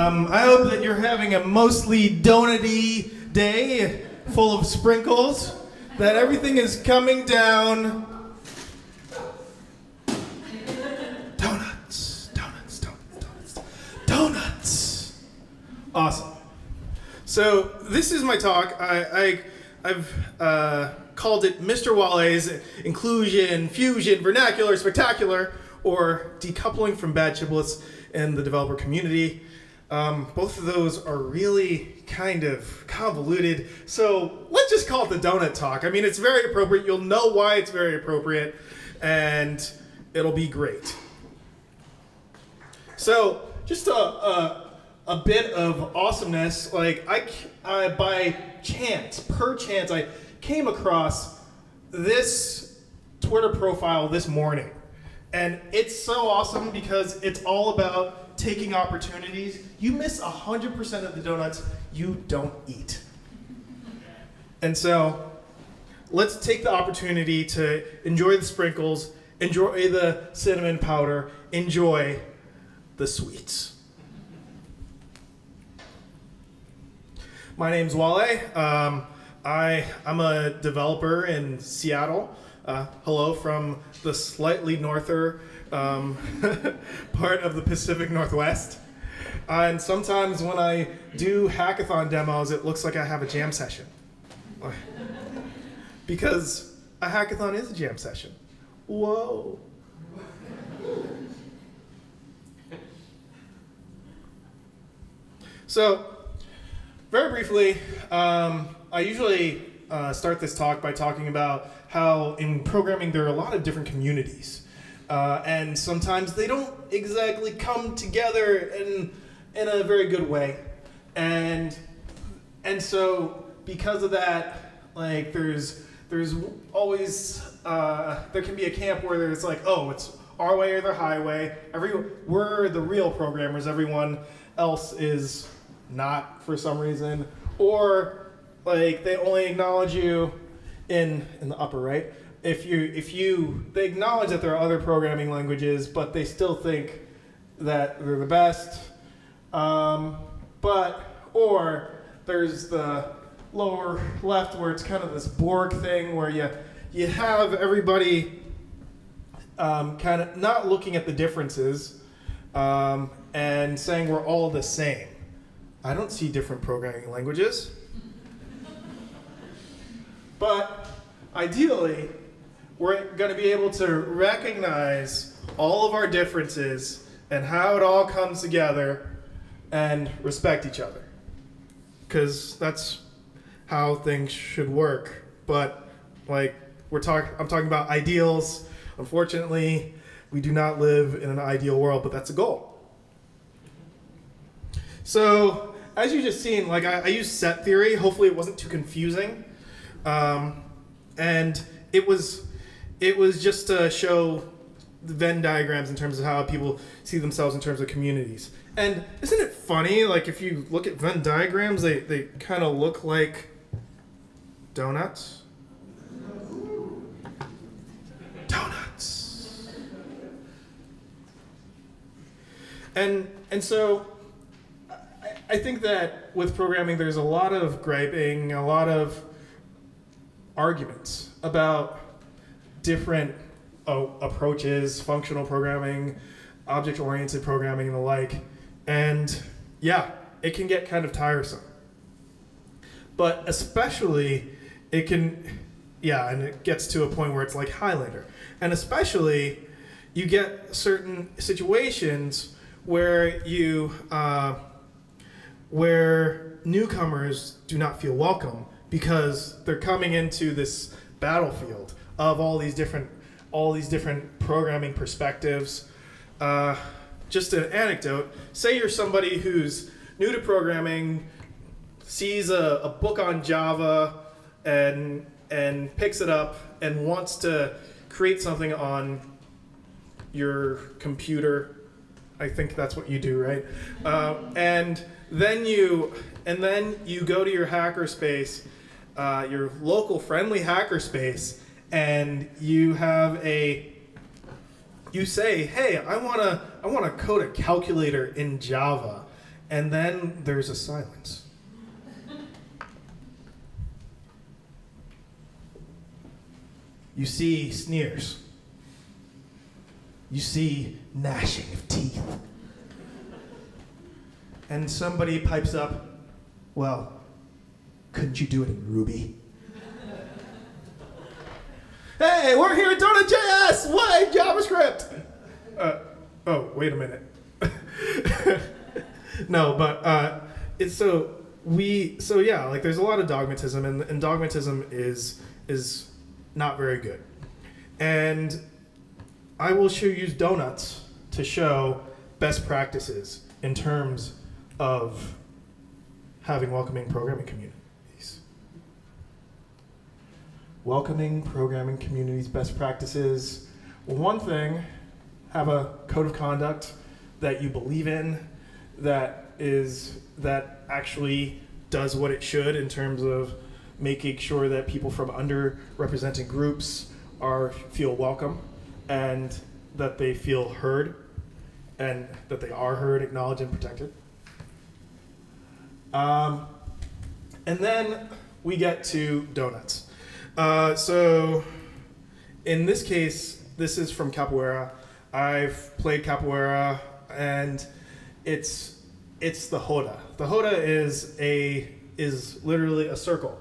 I hope that you're having a mostly donut-y day, full of sprinkles, that everything is coming down. Donuts, donuts, donuts, donuts, donuts. Awesome. So this is my talk. I've called it Mr. Walé's Inclusion, Fusion, Vernacular, Spectacular, or Decoupling from Bad Giblets in the Developer Community. Both of those are really kind of convoluted, so let's just call it the donut talk. I mean, it's very appropriate. You'll know why it's very appropriate, and it'll be great. So, just a bit of awesomeness. Like, I by chance, I came across this Twitter profile this morning. And it's so awesome because it's all about taking opportunities. You miss 100% of the donuts you don't eat. And so let's take the opportunity to enjoy the sprinkles, enjoy the cinnamon powder, enjoy the sweets. My name's Walé. I'm a developer in Seattle. Hello from the slightly norther part of the Pacific Northwest. And sometimes when I do hackathon demos, it looks like I have a jam session. Because a hackathon is a jam session. Whoa. So, very briefly, I usually start this talk by talking about how in programming there are a lot of different communities. And sometimes they don't exactly come together in a very good way. And so because of that, like there's always, there can be a camp where there's like, oh, it's our way or the highway. We're the real programmers, everyone else is not for some reason. Or like they only acknowledge you in the upper right. They acknowledge that there are other programming languages, but they still think that they're the best. Or there's the lower left where it's kind of this Borg thing where you have everybody kind of not looking at the differences and saying we're all the same. I don't see different programming languages. But ideally, we're going to be able to recognize all of our differences and how it all comes together and respect each other. Because that's how things should work. But like I'm talking about ideals. Unfortunately, we do not live in an ideal world, but that's a goal. So as you just seen, like I used set theory. Hopefully it wasn't too confusing. And it was just to show the Venn diagrams in terms of how people see themselves in terms of communities. And isn't it funny, like if you look at Venn diagrams, they kind of look like donuts? Donuts. And so I think that with programming there's a lot of griping, a lot of arguments about different approaches, functional programming, object-oriented programming, and the like. And yeah, it can get kind of tiresome. But especially, and it gets to a point where it's like Highlander. And especially, you get certain situations where where newcomers do not feel welcome, because they're coming into this battlefield of all these different programming perspectives. Just an anecdote, say you're somebody who's new to programming, sees a book on Java and picks it up and wants to create something on your computer. I think that's what you do, right? And then you go to your hackerspace, your local friendly hackerspace, and you say, hey, I wanna code a calculator in Java, And then there's a silence. You see sneers. You see gnashing of teeth. And somebody pipes up, well, couldn't you do it in Ruby? Hey, we're here at DonutJS! What? JavaScript! Oh, wait a minute. No, but there's a lot of dogmatism, and dogmatism is not very good. And I will use donuts to show best practices in terms of having welcoming programming communities. Welcoming programming communities, best practices. Well, one thing, have a code of conduct that you believe in, that actually does what it should in terms of making sure that people from underrepresented groups feel welcome, and that they feel heard, and that they are heard, acknowledged, and protected. And then we get to donuts. So in this case, this is from capoeira. I've played capoeira, and it's the roda. The roda is literally a circle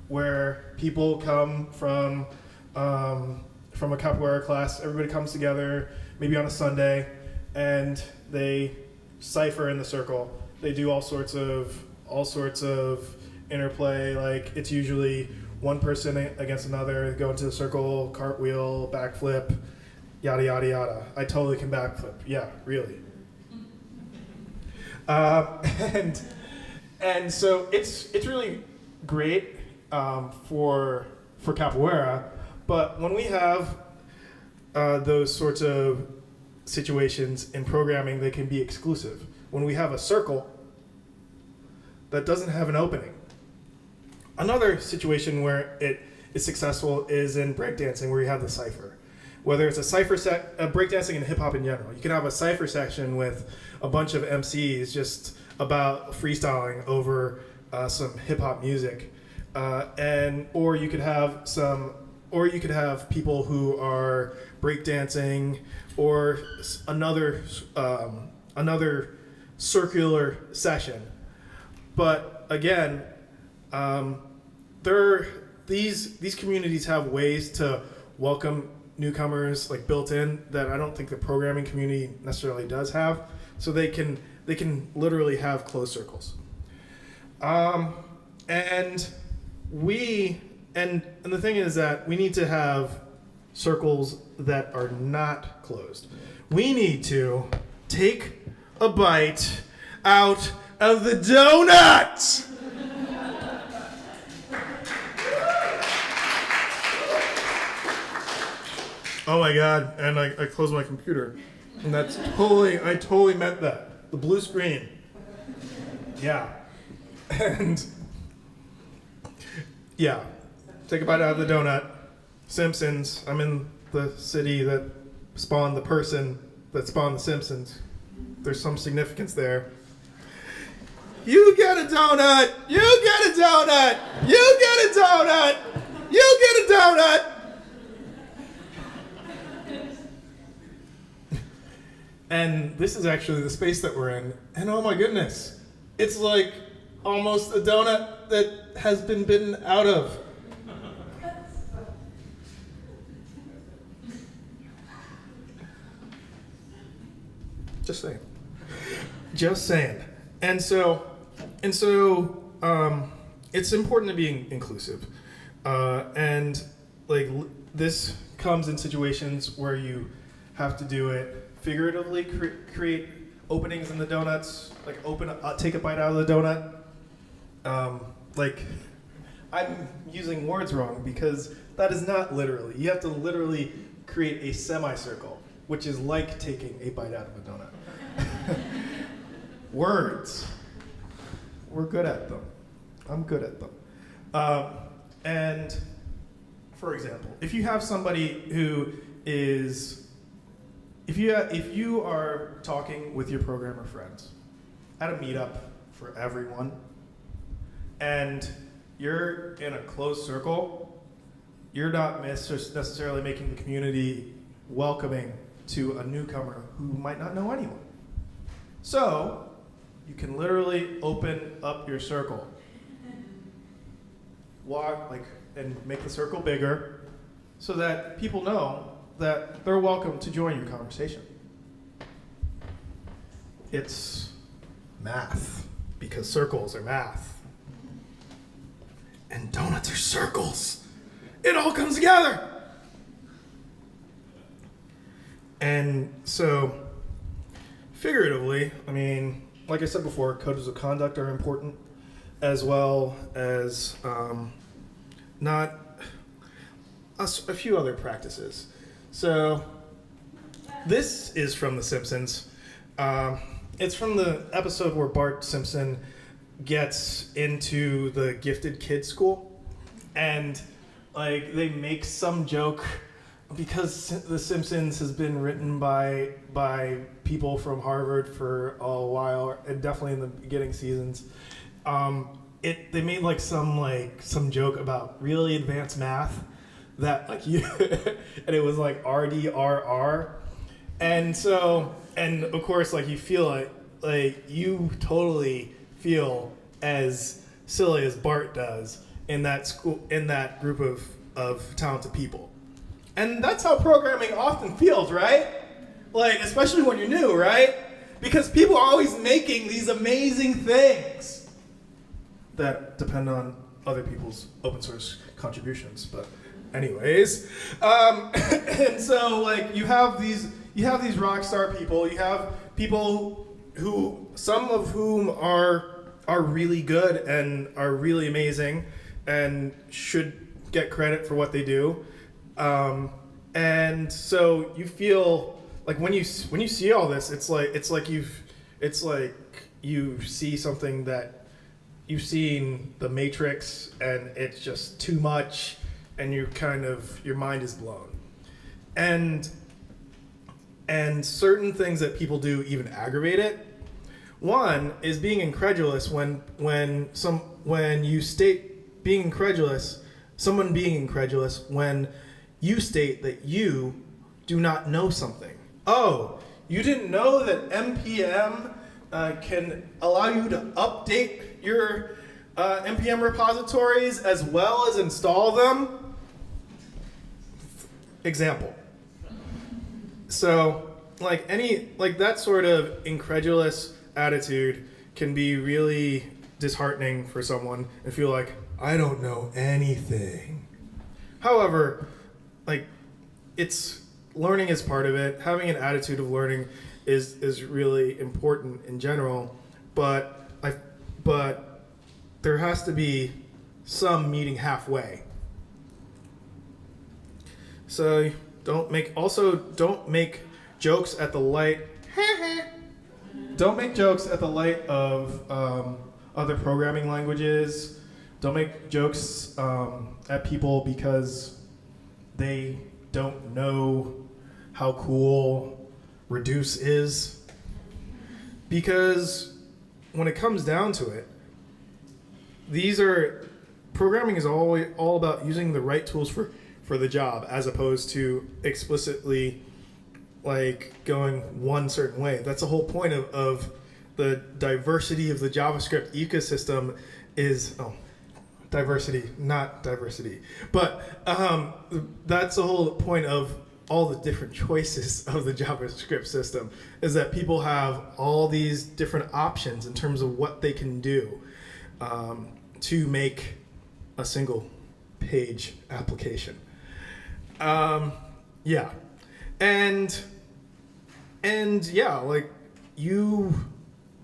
where people come from a capoeira class. Everybody comes together, maybe on a Sunday, and they cipher in the circle. They do all sorts of interplay. Like, it's usually one person against another, go into the circle, cartwheel, backflip, yada yada yada. I totally can backflip. Yeah, really. And so it's really great for capoeira, but when we have those sorts of situations in programming, they can be exclusive. When we have a circle that doesn't have an opening. Another situation where it is successful is in breakdancing, where you have the cipher. Whether it's a cipher breakdancing and hip hop in general, you can have a cipher section with a bunch of MCs just about freestyling over some hip hop music, or you could have people who are breakdancing, or another circular session. But again, these communities have ways to welcome newcomers, like, built in, that I don't think the programming community necessarily does have. So they can literally have closed circles. And the thing is that we need to have circles that are not closed. We need to take a bite out of the donut. Oh my God, and I closed my computer. And I totally meant that. The blue screen. Yeah. And yeah, take a bite out of the donut. Simpsons. I'm in the city that spawned the person that spawned the Simpsons. There's some significance there. You get a donut! You get a donut! You get a donut! You get a donut! And this is actually the space that we're in. And oh my goodness, it's like almost a donut that has been bitten out of. Just saying. Just saying. And so it's important to be inclusive. And like, this comes in situations where you have to do it figuratively, create openings in the donuts, like take a bite out of the donut. Like, I'm using words wrong because that is not literally. You have to literally create a semicircle, which is like taking a bite out of a donut. Words. We're good at them. I'm good at them. And for example, if you have somebody who is, if you are talking with your programmer friends, at a meetup for everyone, and you're in a closed circle, you're not necessarily making the community welcoming to a newcomer who might not know anyone. So you can literally open up your circle. Walk and make the circle bigger so that people know that they're welcome to join your conversation. It's math, because circles are math. And donuts are circles. It all comes together. And so, figuratively, I mean, like I said before, codes of conduct are important, as well as not a few other practices. So, this is from The Simpsons. It's from the episode where Bart Simpson gets into the gifted kids school, and like they make some joke because The Simpsons has been written by people from Harvard for a while, and definitely in the beginning seasons. They made some joke about really advanced math that and it was like RDRR. And so, and of course, like you feel like you totally feel as silly as Bart does in that school, in that group of talented people. And that's how programming often feels, right? Like, especially when you're new, right? Because people are always making these amazing things that depend on other people's open source contributions. But anyways, and so like you have these rock star people. You have people who, some of whom are really good and are really amazing and should get credit for what they do. And so you feel like when you see all this, it's like you see something that you've seen The Matrix, and it's just too much, and your mind is blown. And certain things that people do even aggravate it. One is being incredulous when you state being incredulous, someone being incredulous when you state that you do not know something. Oh, you didn't know that NPM can allow you to update your NPM repositories as well as install them? Example. So, that sort of incredulous attitude can be really disheartening for someone and feel like, I don't know anything. However, learning is part of it. Having an attitude of learning is really important in general, but there has to be some meeting halfway. So don't make jokes at the light. Don't make jokes at the light of other programming languages. Don't make jokes at people because they don't know how cool reduce is. Because when it comes down to it, programming is all about using the right tools for the job, as opposed to explicitly going one certain way. That's the whole point of the diversity of the JavaScript ecosystem is diversity, not diversity. But that's the whole point of all the different choices of the JavaScript system, is that people have all these different options in terms of what they can do to make a single page application. Yeah. And yeah, you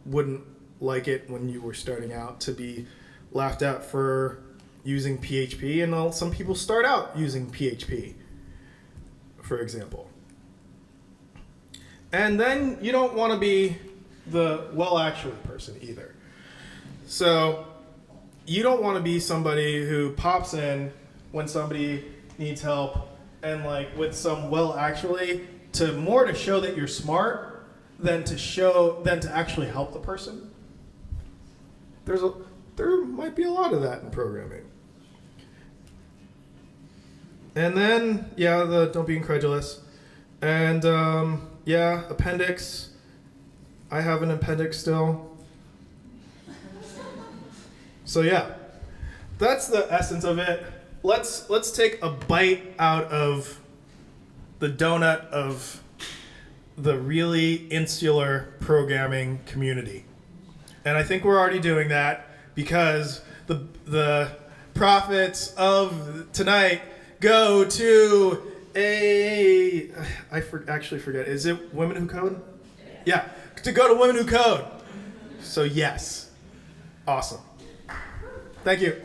wouldn't like it when you were starting out to be laughed at for using PHP, and some people start out using PHP, for example. And then you don't want to be the actually person either. So you don't want to be somebody who pops in when somebody needs help and with some actually to show that you're smart than to actually help the person. there might be a lot of that in programming. And then, yeah, the don't be incredulous. And yeah, appendix. I have an appendix still. So yeah, that's the essence of it. Let's take a bite out of the donut of the really insular programming community. And I think we're already doing that because the profits of tonight go to actually forget. Is it Women Who Code? Yeah, to go to Women Who Code. So yes, awesome. Thank you.